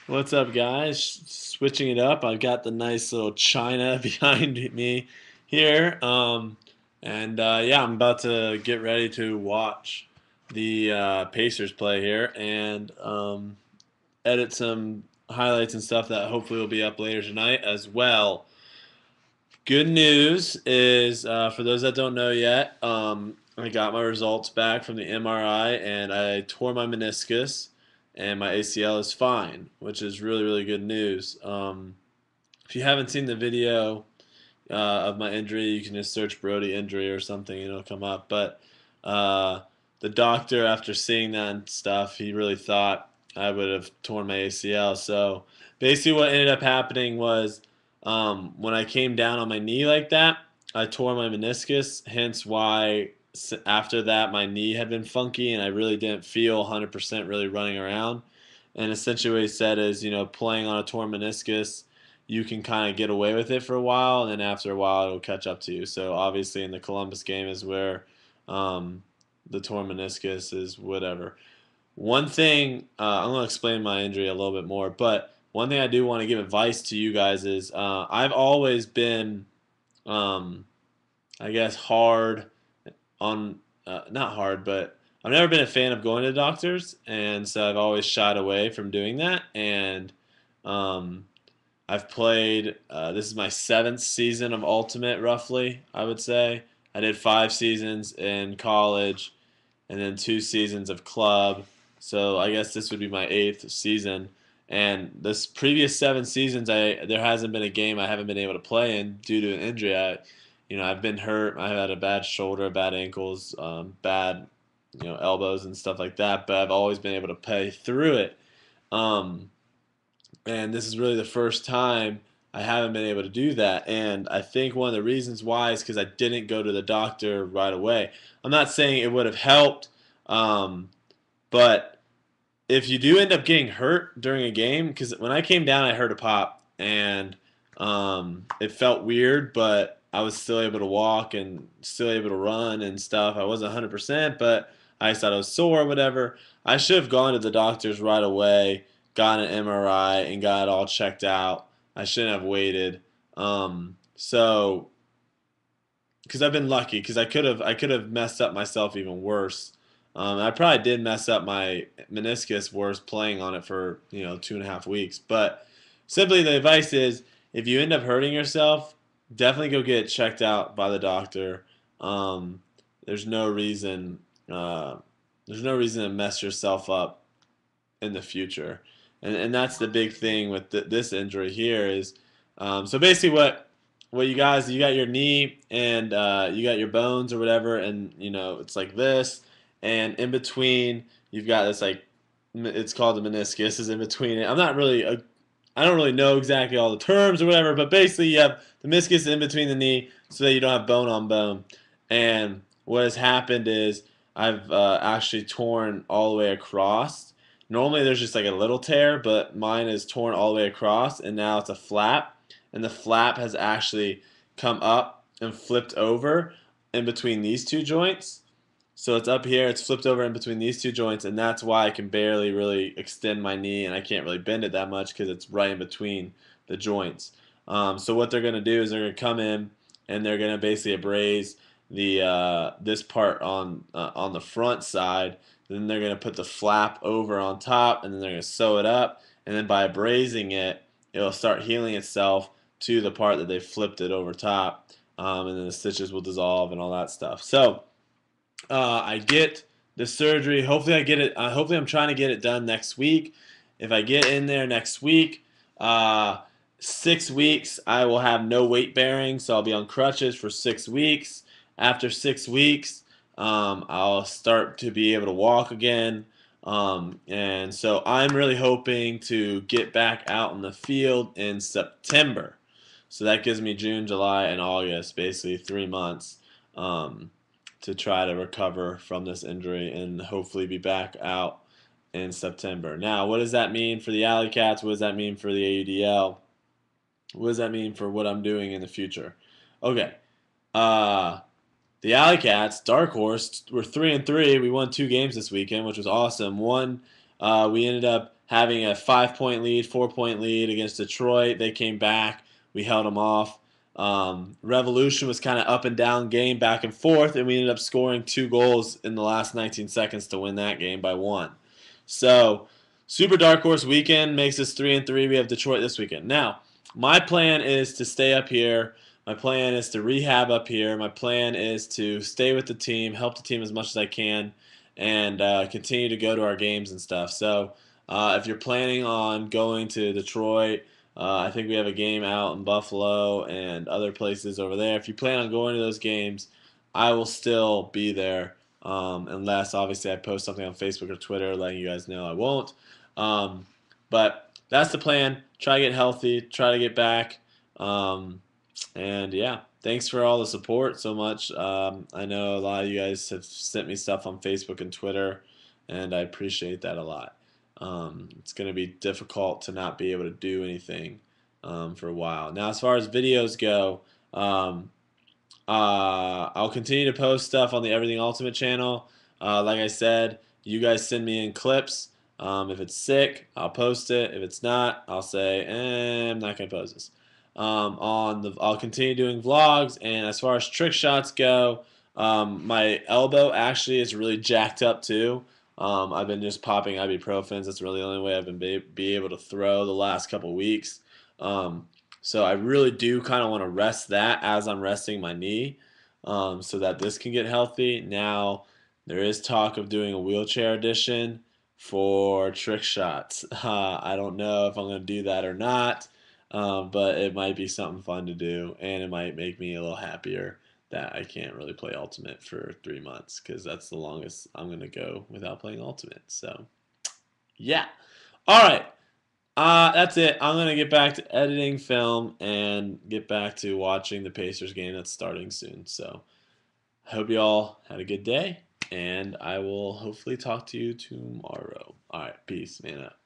What's up, guys? Switching it up, I've got the nice little china behind me here. Yeah, I'm about to get ready to watch the Pacers play here and edit some highlights and stuff that hopefully will be up later tonight as well. Good news is, for those that don't know yet, I got my results back from the MRI and I tore my meniscus and my ACL is fine, which is really, really good news. If you haven't seen the video of my injury, you can just search Brodie injury or something and it'll come up. But uh, the doctor, after seeing that and stuff, he really thought I would have torn my ACL. So basically, what ended up happening was when I came down on my knee like that, I tore my meniscus, hence why after that my knee had been funky and I really didn't feel 100% really running around. And essentially what he said is, playing on a torn meniscus, you can kind of get away with it for a while, and then after a while it'll catch up to you. So obviously in the Columbus game is where um, the torn meniscus is whatever. One thing, I'm going to explain my injury a little bit more, but one thing I do want to give advice to you guys is I've always been, um, I guess, hard on, not hard, but I've never been a fan of going to doctors, and so I've always shied away from doing that. And um, I've played, this is my seventh season of Ultimate, roughly, I would say. I did 5 seasons in college and then 2 seasons of club. So I guess this would be my eighth season. And this previous 7 seasons, there hasn't been a game I haven't been able to play in due to an injury. I've been hurt. I've had a bad shoulder, bad ankles, bad, elbows and stuff like that. But I've always been able to play through it. Um, and this is really the first time I haven't been able to do that. And I think one of the reasons why is because I didn't go to the doctor right away. I'm not saying it would have helped, um, but if you do end up getting hurt during a game, because when I came down, I heard a pop and it felt weird, but I was still able to walk and still able to run and stuff. I wasn't 100%, but I just thought I was sore or whatever. I should have gone to the doctors right away, got an MRI, and got it all checked out. I shouldn't have waited. So because I've been lucky, because I could have messed up myself even worse. I probably did mess up my meniscus worse playing on it for 2.5 weeks. But simply the advice is, if you end up hurting yourself, definitely go get checked out by the doctor. Um, there's no reason uh, there's no reason to mess yourself up in the future. And that's the big thing with this injury here is, so basically what you got your knee and you got your bones or whatever, and it's like this, and in between you've got this, like, it's called the meniscus is in between it. I don't really know exactly all the terms or whatever, but basically you have the meniscus in between the knee so that you don't have bone on bone. And what has happened is I've actually torn all the way across. Normally there's just like a little tear, but mine is torn all the way across, and now it's a flap, and the flap has actually come up and flipped over in between these two joints. So it's up here, it's flipped over in between these two joints, and that's why I can barely really extend my knee, and I can't really bend it that much because it's right in between the joints. So what they're going to do is they're going to come in and they're going to basically abrase the this part on the front side. Then they're going to put the flap over on top, and then they're going to sew it up. And then by abrasing it, it'll start healing itself to the part that they flipped it over top, and then the stitches will dissolve and all that stuff. So I get the surgery. Hopefully, I get it. Hopefully, I'm trying to get it done next week. If I get in there next week, 6 weeks, I will have no weight bearing, so I'll be on crutches for 6 weeks. After 6 weeks, I'll start to be able to walk again. And so I'm really hoping to get back out in the field in September. So that gives me June, July, and August, basically 3 months, to try to recover from this injury and hopefully be back out in September. Now, what does that mean for the AlleyCats? What does that mean for the AUDL? What does that mean for what I'm doing in the future? Okay. Uh, the AlleyCats, Dark Horse, were 3-3. We won 2 games this weekend, which was awesome. One, we ended up having a 5-point lead, 4-point lead against Detroit. They came back. We held them off. Revolution was kind of up and down game, back and forth, and we ended up scoring 2 goals in the last 19 seconds to win that game by 1. So, super dark horse weekend makes us 3-3. We have Detroit this weekend. Now, my plan is to stay up here. My plan is to rehab up here. My plan is to stay with the team, help the team as much as I can, and continue to go to our games and stuff. So, if you're planning on going to Detroit, I think we have a game out in Buffalo and other places over there. If you plan on going to those games, I will still be there, unless obviously I post something on Facebook or Twitter letting you guys know I won't. But that's the plan. Try to get healthy. Try to get back. And yeah, thanks for all the support so much. I know a lot of you guys have sent me stuff on Facebook and Twitter, and I appreciate that a lot. It's going to be difficult to not be able to do anything for a while. Now, as far as videos go, I'll continue to post stuff on the Everything Ultimate channel. Like I said, you guys send me in clips. If it's sick, I'll post it. If it's not, I'll say, I'm not going to post this. I'll continue doing vlogs, and as far as trick shots go, my elbow actually is really jacked up too. I've been just popping ibuprofens. That's really the only way I've been be able to throw the last couple weeks. So I really do kind of want to rest that as I'm resting my knee, so that this can get healthy. Now, there is talk of doing a wheelchair edition for trick shots. I don't know if I'm going to do that or not, but it might be something fun to do, and it might make me a little happier that I can't really play Ultimate for 3 months, because that's the longest I'm going to go without playing Ultimate. So, yeah. All right. That's it. I'm going to get back to editing film and get back to watching the Pacers game that's starting soon. So, I hope you all had a good day, and I will hopefully talk to you tomorrow. All right. Peace. Man up.